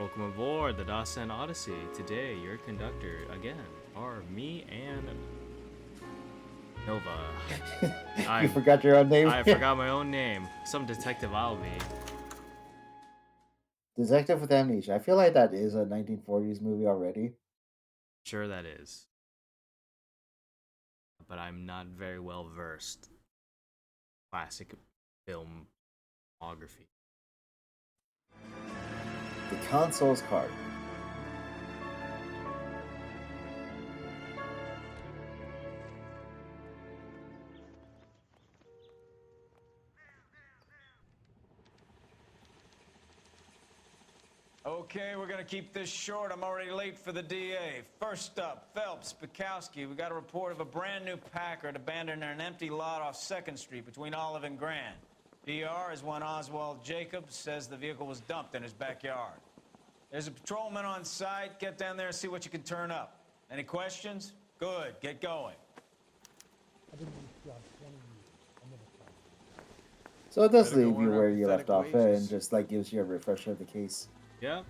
Welcome aboard the Dasan Odyssey. Today, your conductor again are me and Nova. You forgot your own name? I forgot my own name. Some detective I'll be. Detective with Amnesia. I feel like that is a 1940s movie already. Sure that is. But I'm not very well versed. Classic filmography. The console's card. Okay, we're gonna keep this short. I'm already late for the DA. First up, Phelps, Bukowski. We got a report of a brand new Packard abandoned in an empty lot off 2nd Street between Olive and Grand. PR is one Oswald Jacobs says the vehicle was dumped in his backyard. There's a patrolman on site. Get down there and see what you can turn up. Any questions? Good, get going. So it does Better go leave you earn where you pathetic left off wages. and just like gives you a refresher of the case. Yep.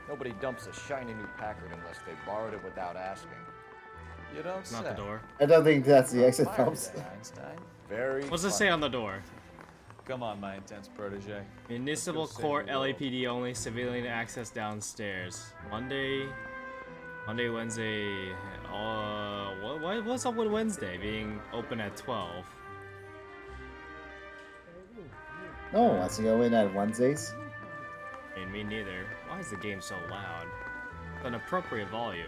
Nobody dumps a shiny new Packard unless they borrowed it without asking. You don't It's not the door. I don't think that's the exit Fire Phelps. today, Einstein. Very What's it funny. say on the door? Come on, my intense protege. Municipal Let's go Court save the world. LAPD only civilian access downstairs. Monday, Wednesday. What's up with Wednesday being open at 12? No one wants to go in at Wednesdays. I mean, me neither. Why is the game so loud? An appropriate volume.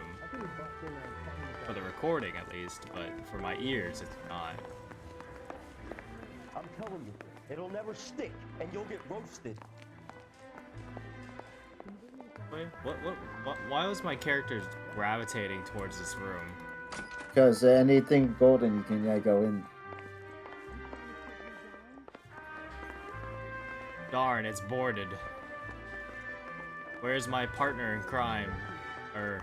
For the recording, at least, but for my ears, it's not. I'm telling you, it'll never stick, and you'll get roasted. Wait, why was my character gravitating towards this room? Because anything golden, you can go in. Darn, it's boarded. Where's my partner in crime? Or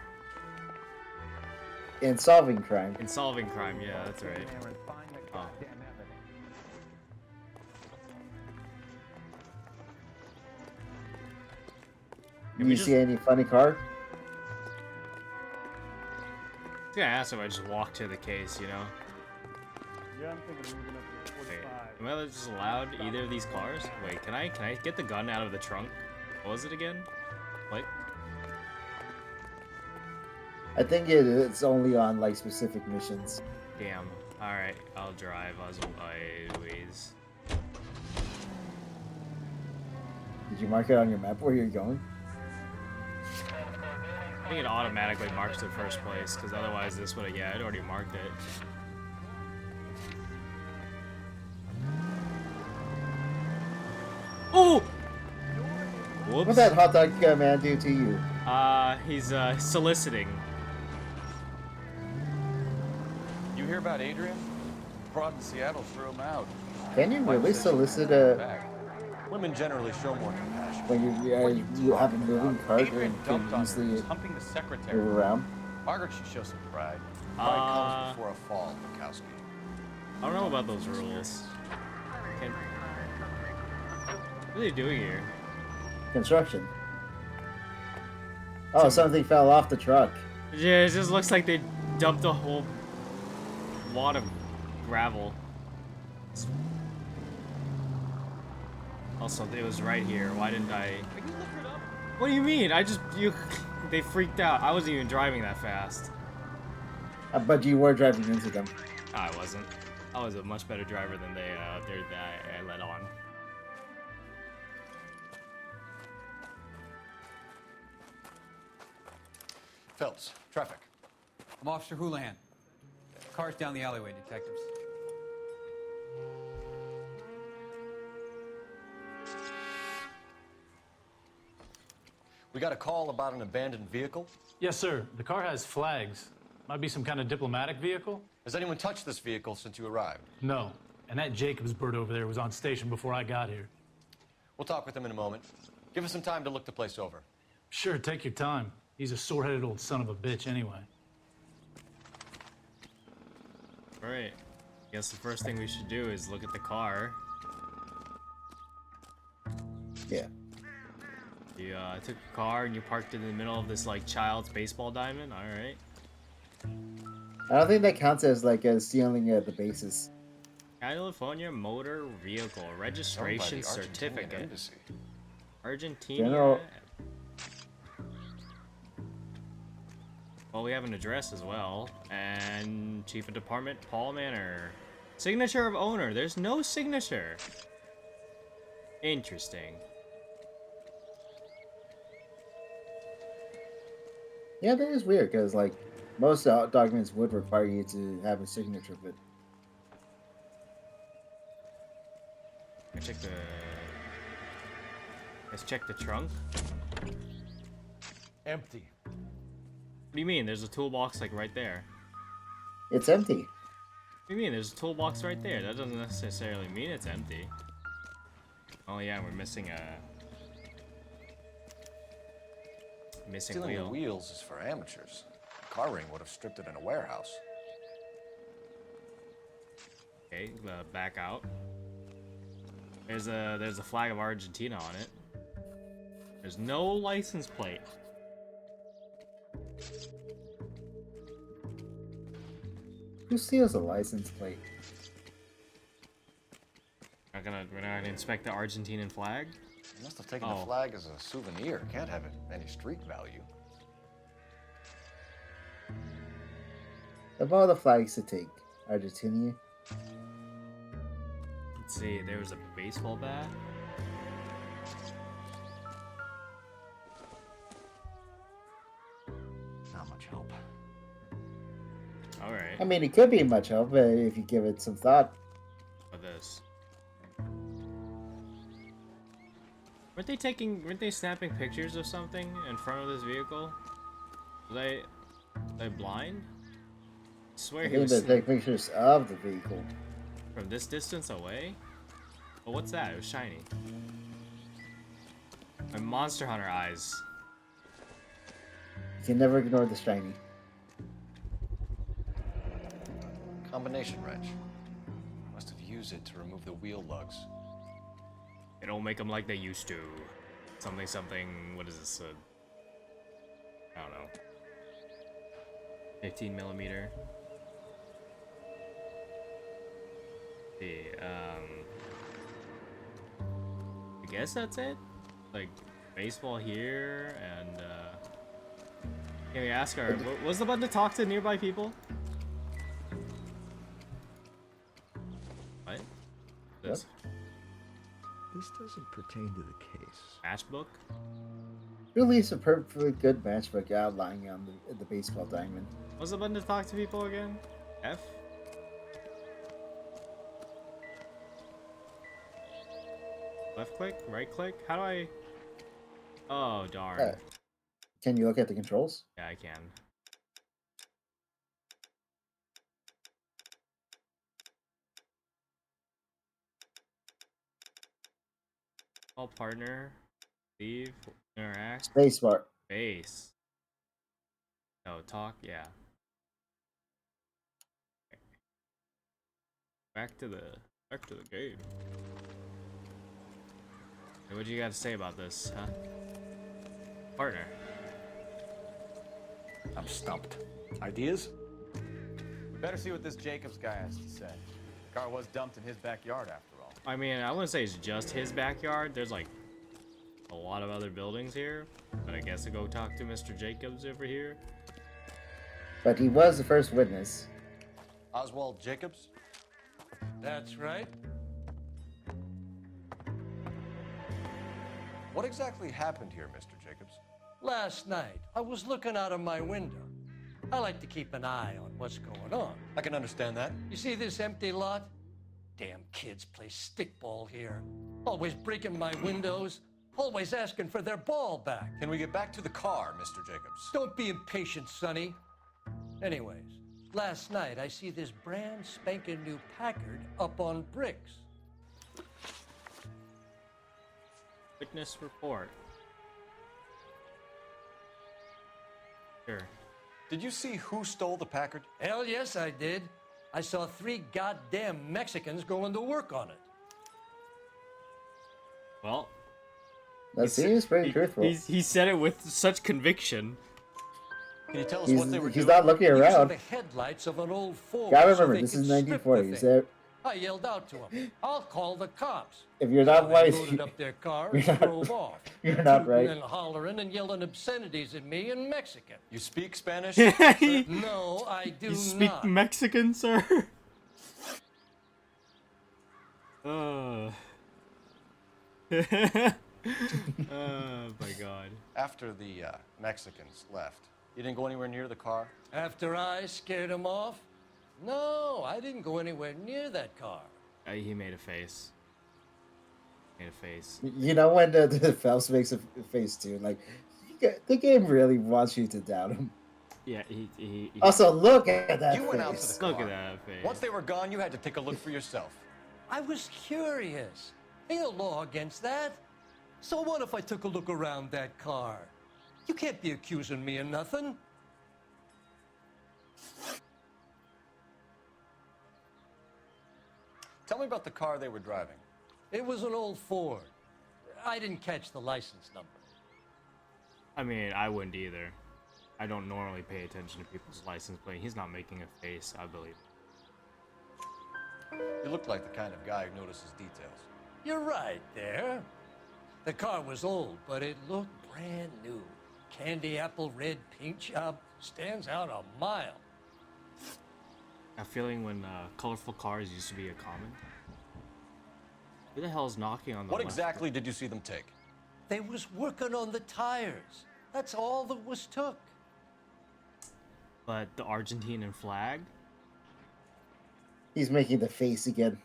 In solving crime. in solving crime, yeah, that's right. Oh. Can we You just- see any funny car? I was gonna ask if I just walk to the case, you know? Yeah, I'm thinking moving up to Wait, 45. am I just allowed either of these cars? Wait, can I get the gun out of the trunk? What was it again? What? I think it's only on like specific missions. Damn. Alright, I'll drive as always. Did you mark it on your map where you're going? I think it automatically marks the first place, because otherwise this would have, yeah, I'd already marked it. Oh! Whoops. What'd that hot dog man do to you? He's, soliciting. You hear about Adrian? Fraud in Seattle threw him out. Can you Wife really says she solicit couldn't a back. Women generally show more compassion. when you have a moving cart Adrian and dumped can on her, easily was humping the secretary. move around? Margaret should show some pride. Pride comes before a fall, Bukowski. I don't know about those rules. Can... What are they doing here? Construction. Oh, something fell off the truck. Yeah, it just looks like they dumped a whole lot of gravel. Also, it was right here. Why didn't I? What do you mean? They freaked out. I wasn't even driving that fast. But you were driving into them. No, I wasn't. I was a much better driver than I let on. Phelps, traffic. I'm Officer Houlihan. Cars down the alleyway, detectives. We got a call about an abandoned vehicle. Yes, sir. The car has flags. Might be some kind of diplomatic vehicle? Has anyone touched this vehicle since you arrived? No. And that Jacobs bird over there was on station before I got here. We'll talk with him in a moment. Give us some time to look the place over. Sure, take your time. He's a sore-headed old son of a bitch anyway. Alright. Guess the first thing we should do is look at the car. Yeah. You took a car and you parked it in the middle of this like child's baseball diamond. All right. I don't think that counts as like stealing the bases. California Motor Vehicle Owned by Registration the Argentinian Certificate. Embassy. Argentina. General- Well, we have an address as well. And Chief of Department, Paul Manor. Signature of owner. There's no signature. Interesting. Yeah, that is weird because like most documents would require you to have a signature, but Let's check the trunk. Empty. What do you mean? There's a toolbox like right there. it's empty. What do you mean? There's a toolbox right there. That doesn't necessarily mean it's empty. Oh yeah, we're missing a Stealing the wheel. wheels is for amateurs. A car ring would have stripped it in a warehouse. Okay, back out. There's a flag of Argentina on it. There's no license plate. Who steals a license plate? We're not gonna inspect the Argentinian flag. You must have taken Oh. the flag as a souvenir. Can't have any street value. Of all the flags to take, Argentina. Let's see. There was a baseball bat. Not much help. All right. I mean, it could be much help if you give it some thought. With this. Weren't they snapping pictures of something in front of this vehicle? Was I blind? I swear I he think was they take pictures of the vehicle. from this distance away. But what's that? It was shiny. My Monster Hunter eyes. You can never ignore the shiny. Combination wrench. Must have used it to remove the wheel lugs. They don't make them like they used to. Something. What is this? I don't know. 15 millimeter. See, I guess that's it. Like baseball here, and can we ask our? Was the button to talk to nearby people? What? This This doesn't pertain to the case. matchbook? Release a perfectly good matchbook outlining on the baseball diamond. What's the button to talk to people again? F? Left click? Right click? How do I... Oh, darn. Can you look at the controls? Yeah, I can. Call partner. Leave. Interact. Spacebar. Base. No, talk. Yeah. Back to the game. Hey, what do you got to say about this, huh? Partner. I'm stumped. Ideas? Better see what this Jacobs guy has to say. The car was dumped in his backyard after all. I mean, I wouldn't say it's just his backyard. There's like a lot of other buildings here. But I guess I go talk to Mr. Jacobs over here. But he was the first witness. Oswald Jacobs? That's right. What exactly happened here, Mr. Jacobs? Last night, I was looking out of my window. I like to keep an eye on what's going on. I can understand that. You see this empty lot? Damn kids play stickball here. Always breaking my windows, always asking for their ball back. Can we get back to the car, Mr. Jacobs? Don't be impatient, Sonny. Anyways, last night I see this brand spanking new Packard up on bricks. Witness report. Sure. Did you see who stole the Packard? Hell yes, I did. I saw 3 goddamn Mexicans going to work on it. Well, That seems pretty truthful. He said it with such conviction. Can you tell us what they were He's doing? not looking Using around. the headlights of an old Ford. Gotta so remember, they this is could strip the 1940s. thing. There- I yelled out to him, "I'll call the cops." If you're So not they white, loaded up their car you're and not- drove off. you're not tooting right. and hollering and yelling obscenities at me in Mexican. You speak Spanish? No, I do You speak not. Mexican, sir? Oh. Oh my god. After the Mexicans left, you didn't go anywhere near the car? After I scared him off? No, I didn't go anywhere near that car. He made a face. Made a face. You know when the Phelps makes a face too, like the game really wants you to doubt him. Yeah, he Also, look at that You went out to face. the Look car. at that face. Once they were gone, you had to take a look for yourself. I was curious. Ain't no law against that. So what if I took a look around that car? You can't be accusing me of nothing. Tell me about the car they were driving. It was an old Ford. I didn't catch the license number. I mean, I wouldn't either. I don't normally pay attention to people's license plate. He's not making a face, I believe. You look like the kind of guy who notices details. You're right there. The car was old, but it looked brand new. Candy apple red paint job stands out a mile. A feeling when colorful cars used to be a common. Who the hell is knocking on the What left? exactly did you see them take? They was working on the tires. That's all that was took. But the Argentinian flag? He's making the face again.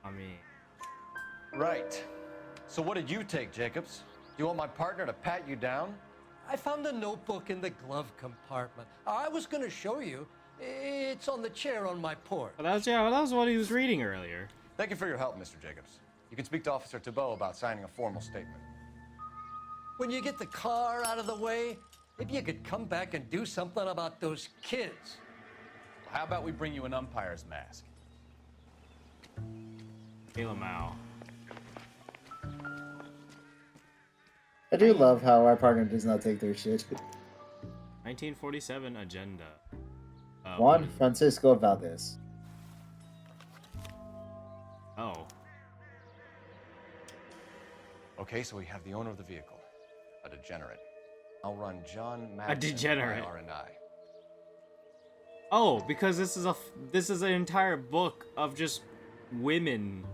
I mean, Right. So what did you take, Jacobs? Do you want my partner to pat you down? I found a notebook in the glove compartment. I was going to show you. It's on the chair on my porch. that was what he was reading earlier. Thank you for your help, Mr. Jacobs. You can speak to Officer Thibault about signing a formal statement. When you get the car out of the way, maybe you could come back and do something about those kids. How about we bring you an umpire's mask? Kayla Mao. I do love how our partner does not take their shit. 1947 agenda. Juan Francisco Valdez. Oh. Okay, so we have the owner of the vehicle, a degenerate. I'll run John Madsen, degenerate. R&I. Oh, because this is an entire book of just women.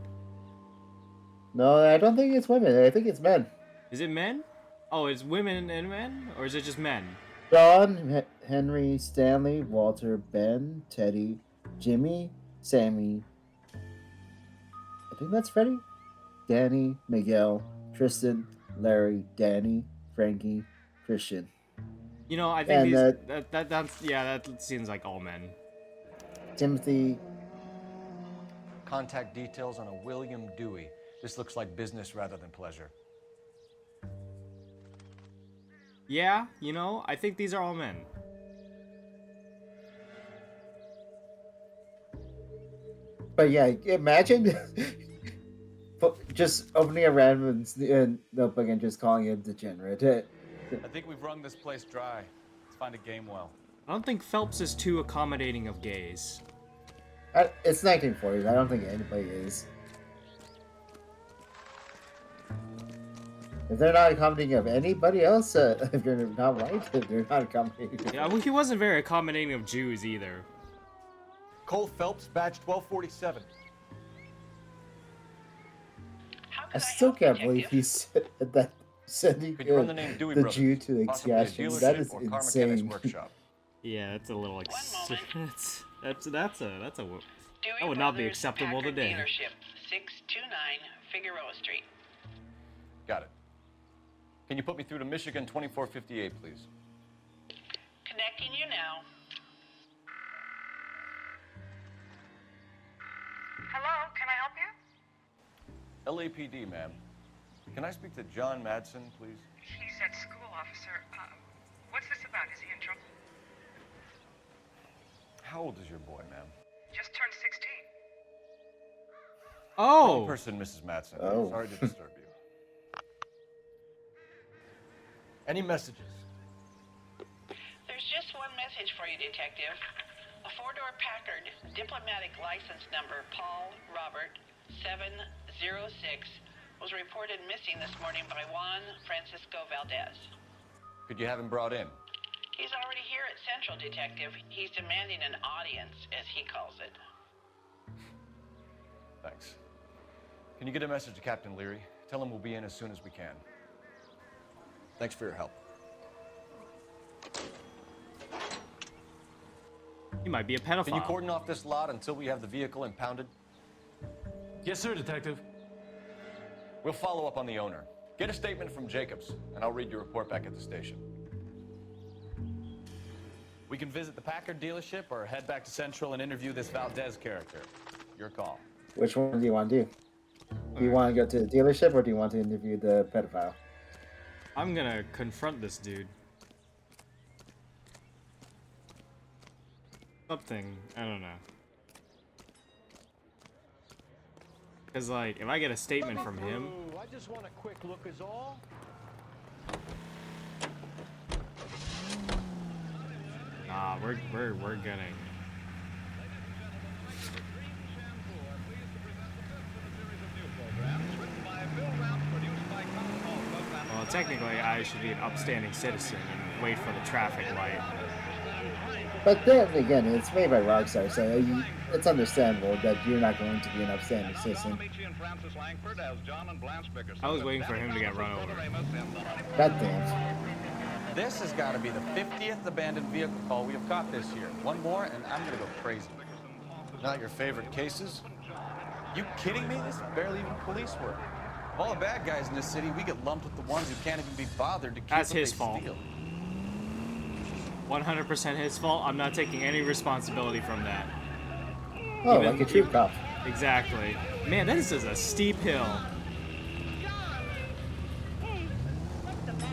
No, I don't think it's women. I think it's men. Is it men? Oh, it's women and men? Or is it just men? John, Henry, Stanley, Walter, Ben, Teddy, Jimmy, Sammy. I think that's Freddie. Danny, Miguel, Tristan, Larry, Danny, Frankie, Christian. You know, I think And, that seems like all men. Timothy. Contact details on a William Dewey. This looks like business rather than pleasure. Yeah, you know, I think these are all men. But yeah, imagine just opening a random notebook and just calling him degenerate. I think we've wrung this place dry. Let's find a game well. I don't think Phelps is too accommodating of gays. It's 1940s. I don't think anybody is. If they're not accommodating of anybody else, if you're not white, they're not accommodating. Yeah, well, he wasn't very accommodating of Jews either. Cole Phelps, badge 1247. I still can't believe he said that. Sending Could you run the name Dewey the Brothers? Jew to the Possibly a gas station. dealership That is or car mechanics insane. workshop. Yeah, that's a little that's a that Dewey would not be Brothers acceptable Packard today. Dealership, 629 Figueroa Street. Got it. Can you put me through to Michigan 2458, please? Connecting you now. Hello, can I help you? LAPD, ma'am. Can I speak to John Madsen, please? He's at school, officer. What's this about? Is he in trouble? How old is your boy, ma'am? Just turned 16. Oh, Wrong person, Mrs. Madsen. Oh. Sorry to disturb you. Any messages? There's just one message for you, Detective. A four-door Packard, diplomatic license number Paul Robert 706, was reported missing this morning by Juan Francisco Valdez. Could you have him brought in? He's already here at Central, Detective. He's demanding an audience, as he calls it. Thanks. Can you get a message to Captain Leary? Tell him we'll be in as soon as we can. Thanks for your help. He might be a pedophile. Can you cordon off this lot until we have the vehicle impounded? Yes, sir, Detective. We'll follow up on the owner. Get a statement from Jacobs, and I'll read your report back at the station. We can visit the Packard dealership or head back to Central and interview this Valdez character. Your call. Which one do you want to do? Do you want to go to the dealership or do you want to interview the pedophile? I'm gonna confront this dude. Something, I don't know. Cause like, if I get a statement from him, I just want a quick look is all. nah, we're getting. Well, technically, I should be an upstanding citizen and wait for the traffic light. But then again, it's made by Rockstar, so it's understandable that you're not going to be an upstanding citizen. I was waiting for him to get run over. God damn. This has got to be the 50th abandoned vehicle call we have caught this year. One more, and I'm going to go crazy. Not your favorite cases? You kidding me? This is barely even police work. Of all the bad guys in this city, we get lumped with the ones who can't even be bothered to keep That's what his they fault. steal. 100% his fault. I'm not taking any responsibility from that. Oh, like a true cop. Exactly. Man, this is a steep hill.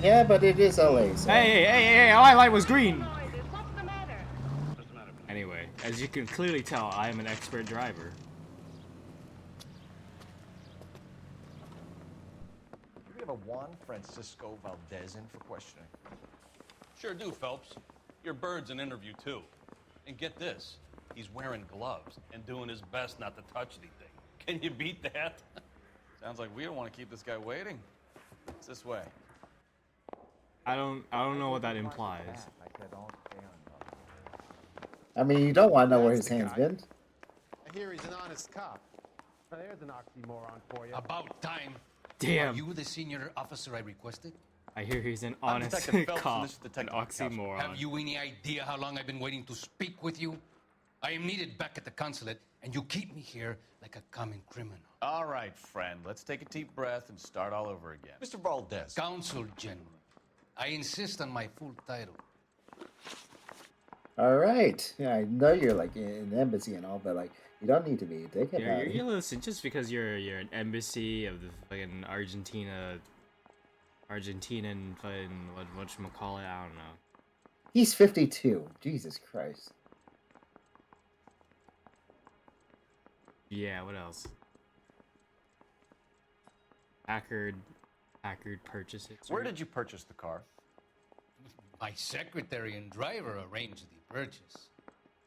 Yeah, but it is LA, so. Hey, my light was green. Anyway, as you can clearly tell, I am an expert driver. Do we have a Juan Francisco Valdez in for questioning? Sure do, Phelps. Your bird's an interview, too. And get this, he's wearing gloves and doing his best not to touch anything. Can you beat that? Sounds like we don't want to keep this guy waiting. It's this way. I don't know what that implies. I mean, you don't want to know where his hand's been. I hear he's an honest cop. There's an oxymoron for you. About time. Damn. Are you the senior officer I requested? I hear he's an I'm honest Detective Phelps, and cop, this is an Detective Mikowski. oxymoron. Have you any idea how long I've been waiting to speak with you? I am needed back at the consulate, and you keep me here like a common criminal. All right, friend. Let's take a deep breath and start all over again. Mr. Valdez. Consul General. I insist on my full title. All right. Yeah, I know you're like in the embassy and all, but like you don't need to be a dickhead. Yeah, you listen, just because you're an embassy of the fucking Argentinian fucking whatchamacallit, I don't know. He's 52. Jesus Christ. Yeah, what else? Packard purchases. Where did you purchase the car? My secretary and driver arranged the purchase.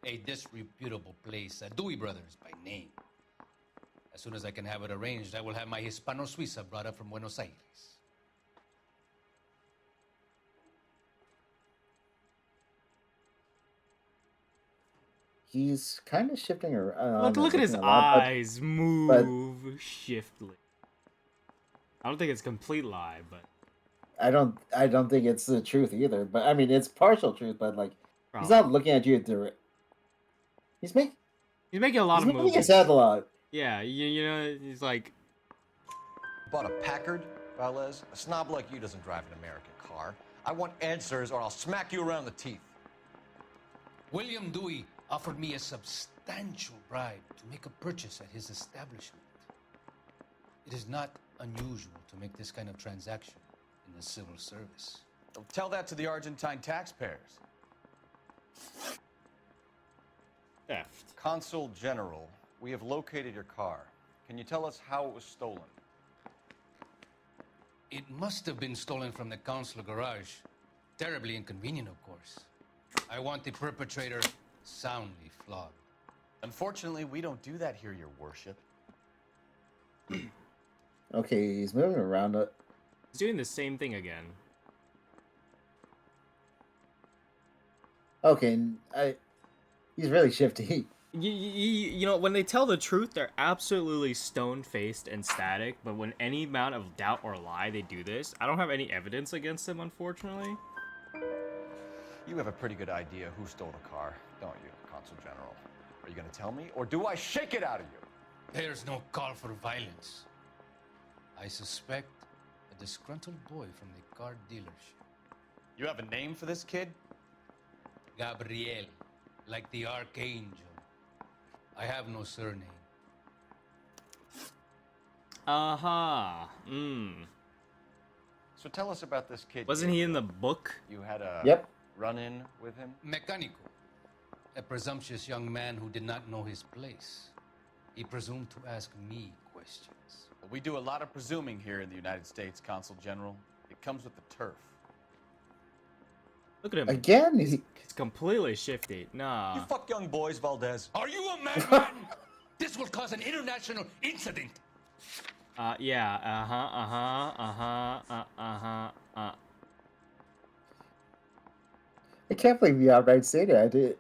A disreputable place, Dewey Brothers by name. As soon as I can have it arranged, I will have my Hispano Suiza brought up from Buenos Aires. He's kind of shifting around. Look at his eyes move shiftly. I don't think it's complete lie, but I don't think it's the truth either. But I mean, it's partial truth. But like, he's probably. not looking at you direct. He's making a lot of moving moves. his head a lot. Yeah, you know, he's like, Bought a Packard, Valdez? A snob like you doesn't drive an American car. I want answers or I'll smack you around the teeth. William Dewey offered me a substantial bribe to make a purchase at his establishment. It is not unusual to make this kind of transaction in the civil service. Well, tell that to the Argentine taxpayers. theft. Consul General, we have located your car. Can you tell us how it was stolen? It must have been stolen from the consular garage. Terribly inconvenient, of course. I want the perpetrator soundly flogged. Unfortunately, we don't do that here, Your Worship. Okay, he's moving around. He's doing the same thing again. Okay, he's really shifty. You know, when they tell the truth, they're absolutely stone-faced and static, but when any amount of doubt or lie, they do this. I don't have any evidence against them, unfortunately. You have a pretty good idea who stole the car, don't you, Consul General? Are you going to tell me, or do I shake it out of you? There's no call for violence. I suspect a disgruntled boy from the car dealership. You have a name for this kid? Gabriel, like the archangel. I have no surname. Aha. So tell us about this kid. Wasn't he in the book? You had a Yep. run-in with him? Mecánico. A presumptuous young man who did not know his place. He presumed to ask me questions. Well, we do a lot of presuming here in the United States, Consul General. It comes with the turf. Look at him. Again? He's completely shifty. Nah. You fuck young boys, Valdez. Are you a madman? This will cause an international incident. Yeah. I can't believe you outright stated it.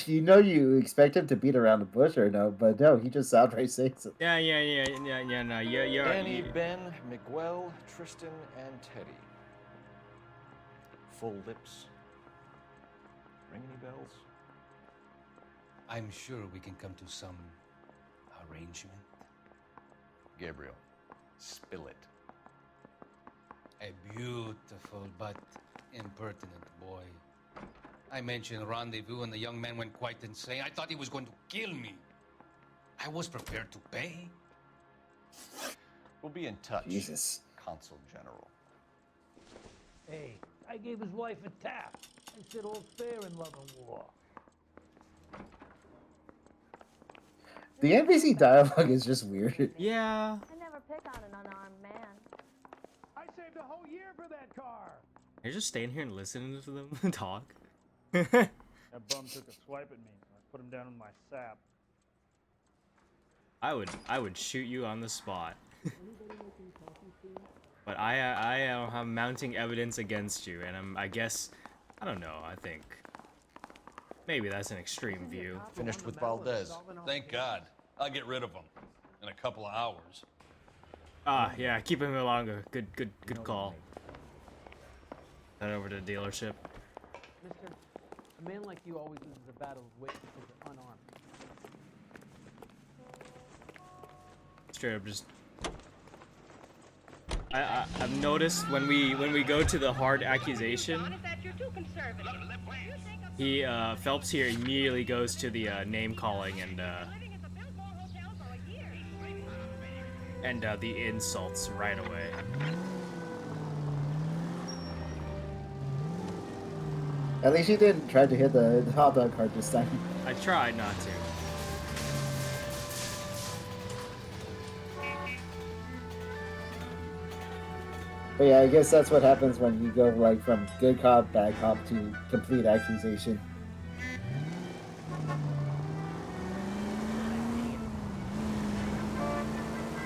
You know you expect him to beat around the bush or no, but no, he just outright says it. Yeah, no, yeah. Danny, Ben, Miguel, Tristan, and Teddy. Full lips. Ring any bells? I'm sure we can come to some arrangement. Gabriel, spill it. A beautiful but impertinent boy. I mentioned rendezvous and the young man went quite insane. I thought he was going to kill me. I was prepared to pay. We'll be in touch. Jesus. Consul General. Hey, I gave his wife a tap. I said all's fair in love and war. The NPC dialogue is just weird. Yeah. I never pick on an unarmed man. I saved a whole year for that car. You're just staying here and listening to them talk. That bum took a swipe at me. I put him down with my sap. I would shoot you on the spot. But I have mounting evidence against you, and I guess, I don't know, I think maybe that's an extreme view. Finished with Valdez. Thank God. I'll get rid of him in a couple of hours. Yeah, keep him longer. Good call. Head over to the dealership. Mister, a man like you always loses a battle of wit because you're unarmed. Straight up just... I've noticed when we go to the hard accusation, he Phelps here immediately goes to the name calling and the insults right away. At least you didn't try to hit the hot dog cart this time. I tried not to. But yeah, I guess that's what happens when you go like from good cop, bad cop to complete accusation.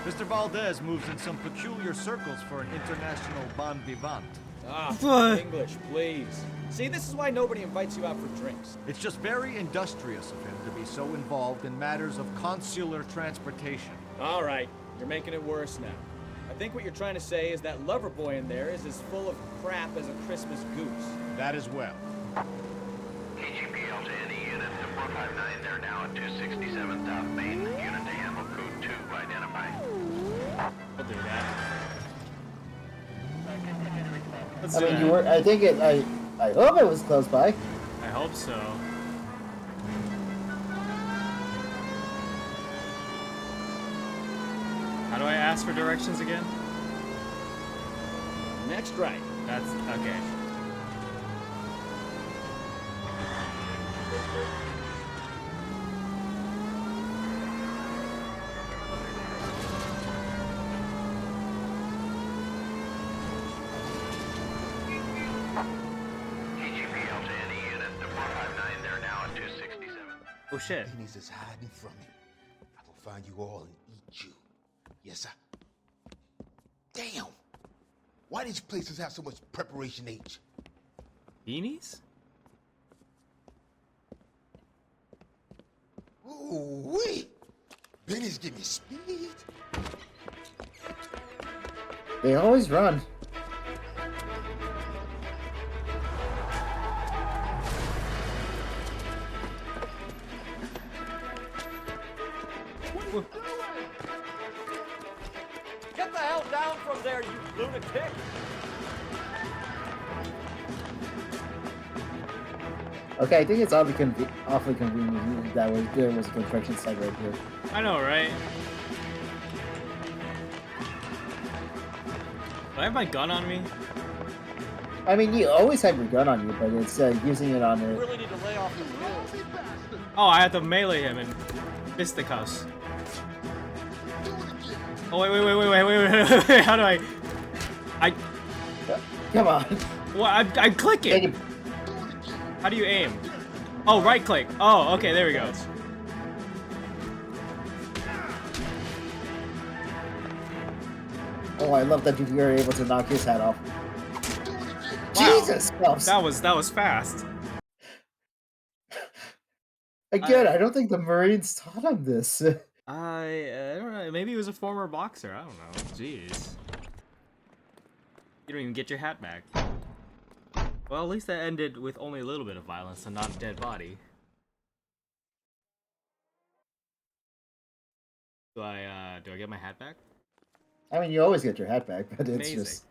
Mr. Valdez moves in some peculiar circles for an international bon vivant. English, please. See, this is why nobody invites you out for drinks. It's just very industrious of him to be so involved in matters of consular transportation. All right, you're making it worse now. I think what you're trying to say is that lover boy in there is as full of crap as a Christmas goose. That as well. KGPL to any unit to 459, they're now at 267 South Main. Unit to handle code 2, identify. I'll do that. Let's I do mean, that. you were. I think it. I hope it was close by. I hope so. How do I ask for directions again? Next right. That's okay. Oh shit. Beanie's is hiding from me. I will find you all and eat you. Yes, sir. Damn! Why these places have so much preparation H? Beanies? Ooh wee! Beanies give me speed. They always run. Get the hell down from there, you lunatic! Okay, I think it's awfully convenient that there was a construction site right here. I know, right? Do I have my gun on me? I mean, you always have your gun on you, but it's using it on You it. really need to lay off your pills. Oh, I have to melee him and fisticuffs. Oh wait! How do I? Come on. What? I'm clicking. How do you aim? Oh, right click. Oh, okay, there we go. Oh, I love that you were able to knock his hat off. Wow. Jesus, Phelps. That was fast. Again, I don't think the Marines taught him this. I don't know. Maybe he was a former boxer. I don't know. Jeez. You don't even get your hat back. Well, at least that ended with only a little bit of violence and not a dead body. Do I get my hat back? I mean, you always get your hat back, but it's Amazing. just...